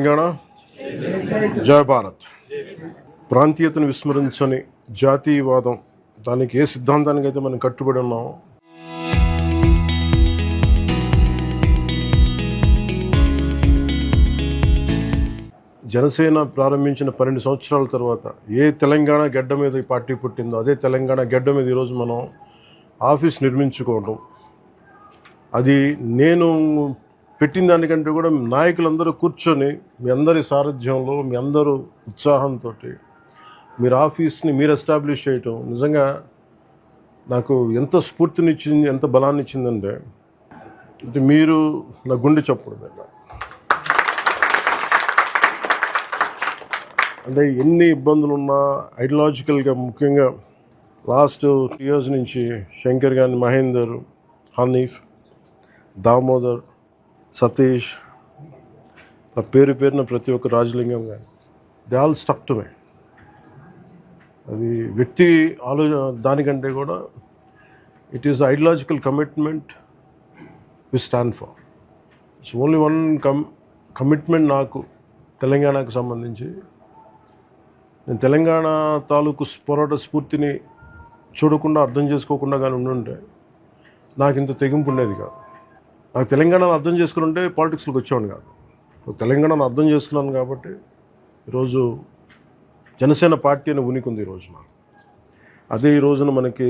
తెలంగాణ జయ భారత్. ప్రాంతీయతను విస్మరించని జాతీయవాదం, దానికి ఏ సిద్ధాంతానికి అయితే మనం కట్టుబడి ఉన్నామో జనసేన ప్రారంభించిన 12 సంవత్సరాల తర్వాత ఏ తెలంగాణ గడ్డ మీద ఈ పార్టీ పుట్టిందో అదే తెలంగాణ గడ్డ మీద ఈరోజు మనం ఆఫీస్ నిర్మించుకోవడం, అది నేను పెట్టిన దానికంటే కూడా నాయకులందరూ కూర్చొని మీ అందరి సారథ్యంలో, మీ అందరూ ఉత్సాహంతో మీరు ఆఫీస్ని మీరు ఎస్టాబ్లిష్ చేయటం నిజంగా నాకు ఎంత స్ఫూర్తినిచ్చింది, ఎంత బలాన్ని ఇచ్చిందంటే మీరు నా గుండె చప్పుడు. అంటే ఎన్ని ఇబ్బందులు ఉన్నా ఐడియాలజికల్గా, ముఖ్యంగా లాస్ట్ 2 years నుంచి శంకర్ గాని, మహేందర్, హనీఫ్, దామోదర్, సతీష్, నా పేరు పేరున ప్రతి ఒక్క రాజలింగం కానీ, they all stuck to me. అది వ్యక్తి దానికంటే కూడా it is ideological commitment we stand for. It's only one commitment నాకు తెలంగాణకు సంబంధించి. నేను తెలంగాణ తాలూకు పోరాట స్ఫూర్తిని చూడకుండా, అర్థం చేసుకోకుండా కానీ ఉండుంటే నాకు ఇంత తెగింపు ఉండేది కాదు. నాకు తెలంగాణను అర్థం చేసుకుని ఉంటే పాలిటిక్స్లోకి వచ్చేవాడిని కాదు. తెలంగాణను అర్థం చేసుకున్నాను కాబట్టి ఈరోజు జనసేన పార్టీ అని ఉనికి ఉంది ఈరోజు నాకు. అదే ఈ రోజున మనకి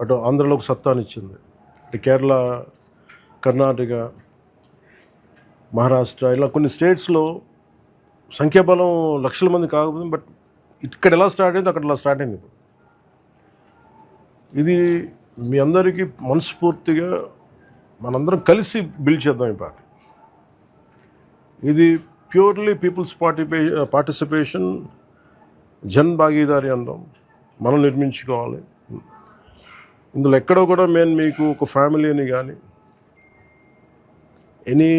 అటు ఆంధ్రలోకి సత్తానిచ్చింది. ఇటు కేరళ, కర్ణాటక, మహారాష్ట్ర, ఇలా కొన్ని స్టేట్స్లో సంఖ్యాబలం లక్షల మంది కాకపోతే, బట్ ఇక్కడ ఎలా స్టార్ట్ అయింది అక్కడ ఇలా స్టార్ట్ అయింది. ఇది మీ అందరికీ మనస్ఫూర్తిగా మనందరం కలిసి బిల్డ్ చేద్దాం ఈ పార్టీ. ఇది ప్యూర్లీ పీపుల్స్ పార్టిసిపేషన్, జన్ భాగీదారి అంటాం. మనం నిర్మించుకోవాలి. ఇందులో ఎక్కడో కూడా మేము మీకు ఒక ఫ్యామిలీని కానీ, ఎనీ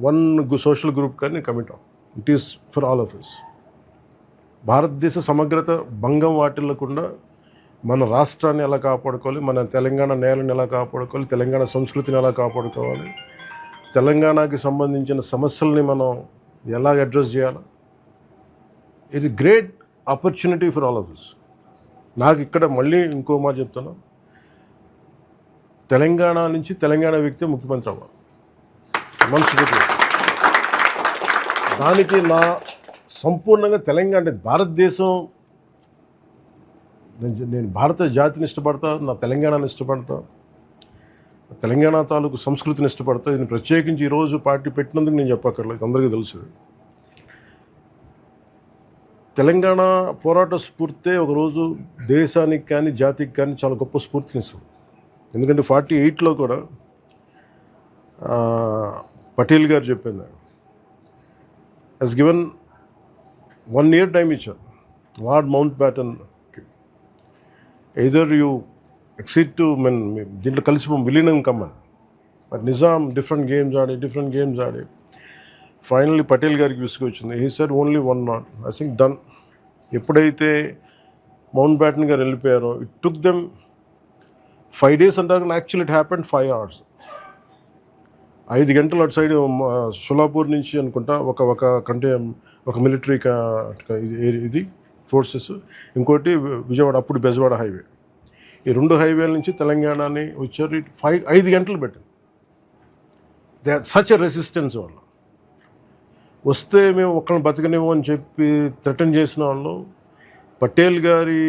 వన్ సోషల్ గ్రూప్ కానీ కమిట్ అవ్వం. It is for all of us. భారతదేశ సమగ్రత భంగం వాటిల్లకుండా మన రాష్ట్రాన్ని ఎలా కాపాడుకోవాలి, మన తెలంగాణ నేలని ఎలా కాపాడుకోవాలి, తెలంగాణ సంస్కృతిని ఎలా కాపాడుకోవాలి, తెలంగాణకి సంబంధించిన సమస్యల్ని మనం ఎలా అడ్రస్ చేయాలి, ఇది great opportunity for all of us. నాకు ఇక్కడ మళ్ళీ ఇంకో మాట చెప్తాను, తెలంగాణ నుంచి తెలంగాణ వ్యక్తి ముఖ్యమంత్రి అవ్వాలి మనసు. దానికి నా సంపూర్ణంగా తెలంగాణ అంటే భారతదేశం, నేను భారత జాతిని ఇష్టపడతా, నా తెలంగాణని ఇష్టపడతా, తెలంగాణ తాలూకు సంస్కృతిని ఇష్టపడతా. దీన్ని ప్రత్యేకించి ఈరోజు పార్టీ పెట్టినందుకు నేను చెప్పక్కర్లేదు, అందరికీ తెలుసు. తెలంగాణ పోరాట స్ఫూర్తే ఒకరోజు దేశానికి కానీ జాతికి కానీ చాలా గొప్ప స్ఫూర్తినిస్తుంది. ఎందుకంటే 48లో కూడా పటేల్ గారు చెప్పింది, హెస్ గివెన్ 1 year టైం ఇచ్చారు Lord Mountbatten. Either you exceed to దీంట్లో కలిసి విలీనం కమ్మని. బట్ నిజాం డిఫరెంట్ గేమ్స్ ఆడి ఫైనల్లీ పటేల్ గారికి విసుగొచ్చింది. He said only 1 knot. I think done. ఎప్పుడైతే మౌంట్ బ్యాటన్ గారు వెళ్ళిపోయారో, ఇట్ టుక్ దెమ్ 5 days అంటారు. Actually it happened 5 hours. 5 గంటలు అటు సైడ్ షోలాపూర్ నుంచి అనుకుంటా ఒక మిలిటరీ ఇది ఫోర్సెస్, ఇంకోటి విజయవాడ, అప్పుడు బెజవాడ హైవే, ఈ 2 హైవేల నుంచి తెలంగాణని వచ్చారు. 5 గంటలు పెట్టింది. They such a resistance. వాళ్ళు వస్తే మేము ఒక్కరిని బతకనివ్వం అని చెప్పి థ్రెటన్ చేసిన వాళ్ళు, పటేల్ గారి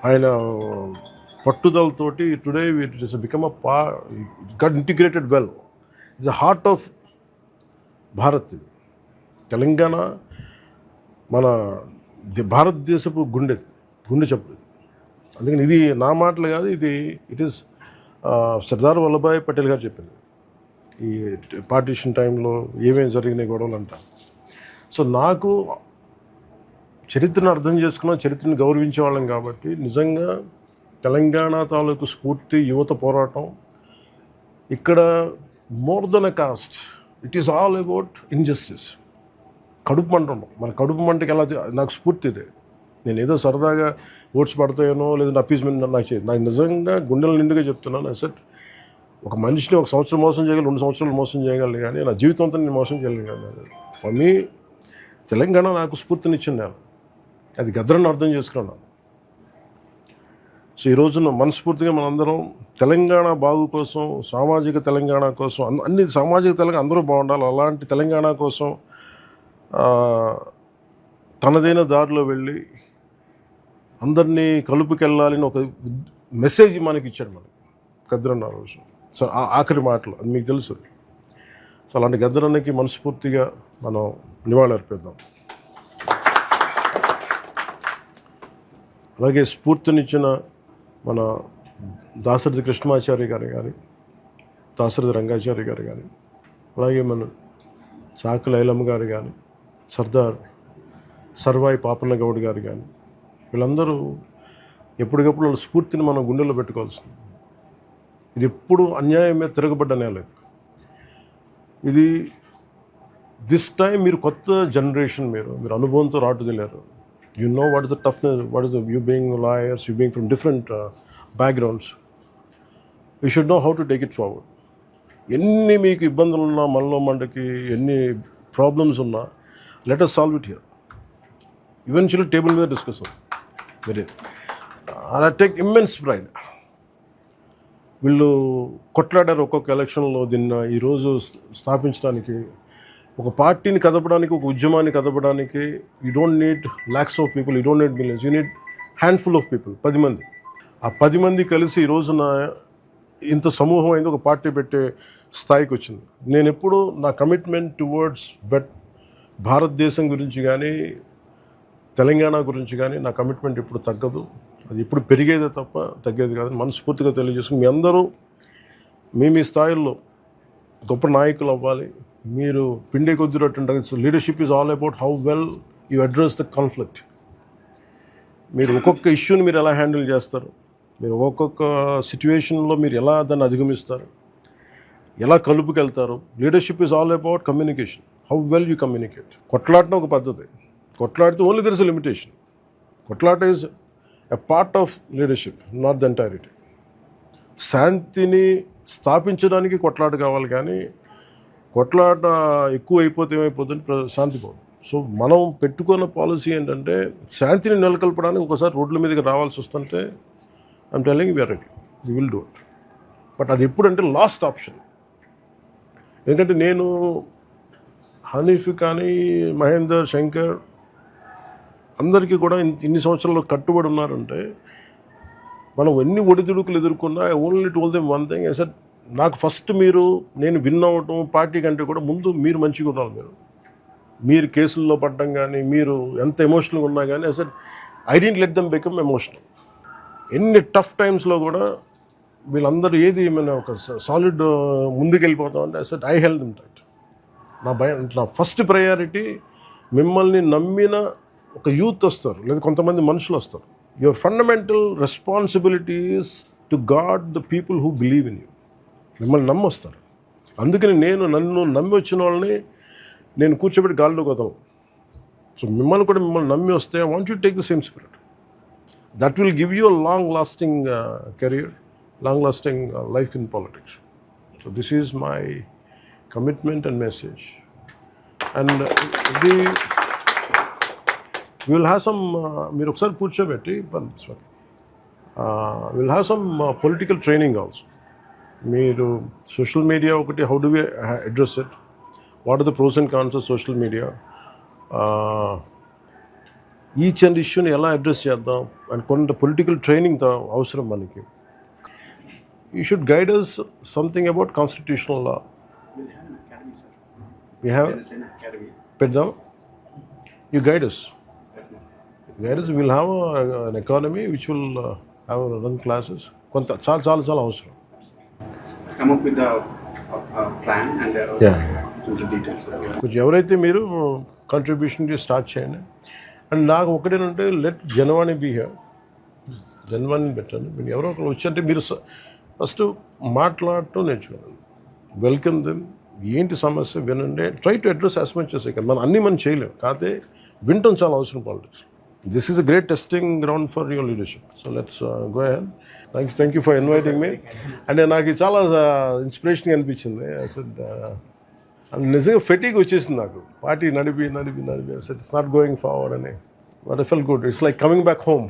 ఆయన పట్టుదలతోటి today it is become got integrated well. It's the heart of Bharat. Telangana మన భారతదేశపు గుండె చెప్పు. అందుకని ఇది నా మాటలు కాదు, ఇట్ ఈస్ సర్దార్ వల్లభాయ్ పటేల్ గారు చెప్పింది. ఈ పార్టీషన్ టైంలో ఏమేమి జరిగినాయి గొడవలు అంట. సో నాకు చరిత్రను అర్థం చేసుకున్నాం, చరిత్రను గౌరవించే వాళ్ళం కాబట్టి నిజంగా తెలంగాణ తాలూకు స్ఫూర్తి, యువత పోరాటం ఇక్కడ more than a cost. It is all about injustice. కడుపు మంట ఉండవు. మన కడుపు మంటకి ఎలా నాకు స్ఫూర్తి ఇదే. నేను ఏదో సరదాగా ఓట్స్ పడతాయనో లేదంటే అప్పీస్మెంట్ నాకు నిజంగా గుండెల నిండుగా చెప్తున్నాను. అసలు ఒక మనిషిని 1 సంవత్సరం మోసం చేయగలరు, 2 సంవత్సరాలు మోసం చేయగలరు, కానీ నా జీవితం అంతా నేను మోసం చేయలేను కదా. ఫర్ మీ తెలంగాణ నాకు స్ఫూర్తినిచ్చింది నేను, అది గద్దరని అర్థం చేసుకున్నాను. సో ఈ రోజున మనస్ఫూర్తిగా మనందరం తెలంగాణ బాగు కోసం, సామాజిక తెలంగాణ కోసం, అన్ని సామాజిక తెలంగాణ అందరూ బాగుండాలి, అలాంటి తెలంగాణ కోసం తనదైన దారిలో వెళ్ళి అందరినీ కలుపుకెళ్ళాలని ఒక మెసేజ్ మనకి ఇచ్చాడు మనకి గద్దరన్న రోజు. సో ఆఖరి మాటలు అది మీకు తెలుసు. సో అలాంటి గద్దరన్నకి మనస్ఫూర్తిగా మనం నివాళి అర్పిద్దాం. అలాగే స్ఫూర్తినిచ్చిన మన దాశరథి కృష్ణమాచారి గారు కానీ, దాశరథి రంగాచారి గారు కానీ, అలాగే మన చాకలి ఐలమ్మ గారు కానీ, సర్దార్ సర్వాయి పాపన్న గౌడ్ గారు కానీ, వీళ్ళందరూ ఎప్పటికప్పుడు వాళ్ళ స్ఫూర్తిని మనం గుండెల్లో పెట్టుకోవాల్సింది. ఇది ఎప్పుడు అన్యాయం మీద తిరగబడ్డ నేల ఇది. దిస్ టైం మీరు కొత్త జనరేషన్, మీరు అనుభవంతో రాటుదిలేరు. You know what is the toughness, you being lawyers, you being from different backgrounds. You should know how to take it forward. ఎన్ని మీకు ఇబ్బందులు ఉన్నా, మనలో మనకి ఎన్ని ప్రాబ్లమ్స్ ఉన్నా, let us solve it here. Eventually table మీద డిస్కస్ అవుతుంది. And I take immense pride. వీళ్ళు కొట్లాడారు ఒక్కొక్క ఎలక్షన్లో. దీన్ని ఈరోజు స్థాపించడానికి, ఒక పార్టీని కదపడానికి, ఒక ఉద్యమాన్ని కదపడానికి you don't need lakhs of people, you don't need millions, you need handful of people, 10 మంది. ఆ 10 మంది కలిసి ఈ రోజున ఇంత సమూహం అయింది, ఒక పార్టీ పెట్టే స్థాయికి వచ్చింది. నేను ఎప్పుడు నా కమిట్మెంట్ టువర్డ్స్ భారతదేశం గురించి కానీ, తెలంగాణ గురించి కానీ నా కమిట్మెంట్ ఎప్పుడు తగ్గదు. అది ఎప్పుడు పెరిగేదే తప్ప తగ్గేది కాదు. మనస్ఫూర్తిగా తెలియజేసుకుని మీ అందరూ మీ స్థాయిల్లో గొప్ప నాయకులు అవ్వాలి. మీరు పిండే కొద్ది రొట్టెంటారు. So leadership is all about how well you address the conflict. మీరు ఒక్కొక్క ఇష్యూని మీరు ఎలా హ్యాండిల్ చేస్తారు, మీరు ఒక్కొక్క సిచ్యువేషన్లో మీరు ఎలా దాన్ని అధిగమిస్తారు, ఎలా కలుపుకెళ్తారు. Leadership is all about communication, how well you communicate. కొట్లాడటం ఒక పద్ధతి, కొట్లాడితే only there is a limitation. కొట్లాట is a part of leadership, not the entirety. శాంతిని స్థాపించడానికి కొట్లాట కావాలి, కానీ కొట్లాట ఎక్కువ అయిపోతే ఏమైపోతుంది, శాంతి పోదు. సో మనం పెట్టుకున్న పాలసీ ఏంటంటే శాంతిని నెలకొల్పడానికి ఒకసారి రోడ్ల మీదకి రావాల్సి వస్తుంటే I'm telling we are ready, we will do it. But అది ఎప్పుడంటే లాస్ట్ ఆప్షన్. ఎందుకంటే నేను హనీఫ్ కానీ, మహేందర్, శంకర్ అందరికీ కూడా ఇన్ని సంవత్సరాల్లో కట్టుబడి ఉన్నారంటే, మనం ఎన్ని ఒడిదుడుకులు ఎదుర్కొన్నా I only told them one thing. Sir నాకు ఫస్ట్ నేను విన్ అవ్వటం పార్టీ కంటే కూడా ముందు మీరు మంచిగా ఉండాలి. మీరు కేసుల్లో పడ్డం కానీ, మీరు ఎంత ఎమోషనల్గా ఉన్నా కానీ అసలు I don't let them become emotional. ఎన్ని టఫ్ టైమ్స్లో కూడా వీళ్ళందరూ ఏది ఏమైనా ఒక సాలిడ్ ముందుకెళ్ళిపోతామంటే అసలు ఐ హెల్ప్ దెమ్ టైట్. నా ఫస్ట్ ప్రయారిటీ మిమ్మల్ని నమ్మిన ఒక యూత్ వస్తారు, లేదా కొంతమంది మనుషులు వస్తారు. Your fundamental responsibilities to God the people who believe in you. మిమ్మల్ని నమ్మి వస్తారు. అందుకని నన్ను నమ్మి వచ్చిన వాళ్ళని నేను కూర్చోబెట్టి గాల్లో కొదలం. సో మిమ్మల్ని నమ్మి వస్తే I want you take the same spirit. That will give you a long lasting career, long lasting life in politics. So this is my commitment and message. And will have some, మీరు ఒకసారి కూర్చోబెట్టి will have some political training also. మీరు social media ఒకటి, how do we address it, what are the pros and cons of social media, each and ఇష్యూని ఎలా address చేద్దాం and కొంత political training అవసరం మనకి. You should guide us something about constitutional law. We have పెడదాం. You guide us. We'll have an academy which will have run classes. కొంత చాలా అవసరం. Come up with the plan and details. కొంచెం ఎవరైతే మీరు contribution start చేయండి. And నాకు ఒకటేనంటే let Janavani be here, Janavani పెట్టండి. మీరు ఎవరో ఒకరు వచ్చంటే మీరు ఫస్ట్ మాట్లాడటం నేర్చుకోండి. Welcome them. ఏంటి సమస్య వినండి. Try to address as much as I can. మనం చేయలేము, కాకపోతే వినటం చాలా అవసరం politics. This is a great testing ground for your leadership. So let's go ahead. Thank you for inviting me. And నాకు చాలా ఇన్స్పిరేషన్ అనిపించింది. I said, నిజంగా ఫెటిగ్ వచ్చేసింది నాకు పార్టీ నడిపి ఇట్స్ నాట్ గోయింగ్ ఫార్వర్డ్ అని. But I fell good. It's like coming back home.